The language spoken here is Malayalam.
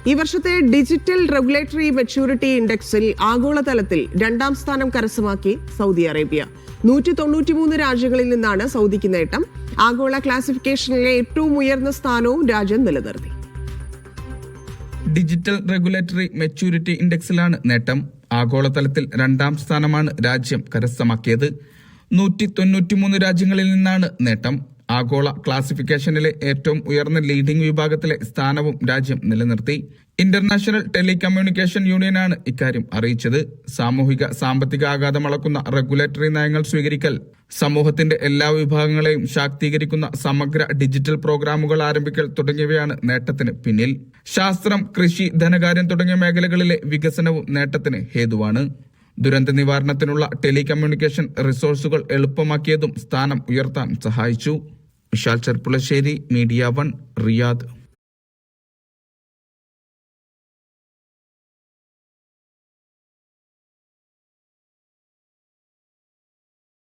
ഈ വർഷത്തെ ഡിജിറ്റൽ റെഗുലേറ്ററി മെച്യൂരിറ്റി ഇൻഡെക്സിൽ ആഗോളതലത്തിൽ 2ാം സ്ഥാനം കരസ്ഥമാക്കി സൗദി അറേബ്യ. 193 രാജ്യങ്ങളിൽ നിന്നാണ് സൗദിക്ക് നേട്ടം. ആഗോള ക്ലാസിഫിക്കേഷനിലെ ഏറ്റവും ഉയർന്ന സ്ഥാനവും രാജ്യം നിലനിർത്തി. ഡിജിറ്റൽ റെഗുലേറ്ററി മെച്യൂരിറ്റി ഇൻഡെക്സിലാണ് നേട്ടം. ആഗോളതലത്തിൽ 2ാം സ്ഥാനമാണ് രാജ്യം കരസ്ഥമാക്കിയത്. 193 രാജ്യങ്ങളിൽ നിന്നാണ് നേട്ടം. ആഗോള ക്ലാസിഫിക്കേഷനിലെ ഏറ്റവും ഉയർന്ന ലീഡിംഗ് വിഭാഗത്തിലെ സ്ഥാനവും രാജ്യം നിലനിർത്തി. ഇന്റർനാഷണൽ ടെലികമ്മ്യൂണിക്കേഷൻ യൂണിയനാണ് ഇക്കാര്യം അറിയിച്ചത്. സാമൂഹിക സാമ്പത്തിക ആഘാതം അളക്കുന്ന റെഗുലേറ്ററി നയങ്ങൾ സ്വീകരിക്കൽ, സമൂഹത്തിന്റെ എല്ലാ വിഭാഗങ്ങളെയും ശാക്തീകരിക്കുന്ന സമഗ്ര ഡിജിറ്റൽ പ്രോഗ്രാമുകൾ ആരംഭിക്കൽ തുടങ്ങിയവയാണ് നേട്ടത്തിന് പിന്നിൽ. ശാസ്ത്രം, കൃഷി, ധനകാര്യം തുടങ്ങിയ മേഖലകളിലെ വികസനവും നേട്ടത്തിന് ഹേതുവാണ്. ദുരന്ത നിവാരണത്തിനുള്ള ടെലികമ്മ്യൂണിക്കേഷൻ റിസോഴ്സുകൾ എളുപ്പമാക്കിയതും സ്ഥാനം ഉയർത്താൻ സഹായിച്ചു. Vishal Cherpulassery, media 1, Riyadh.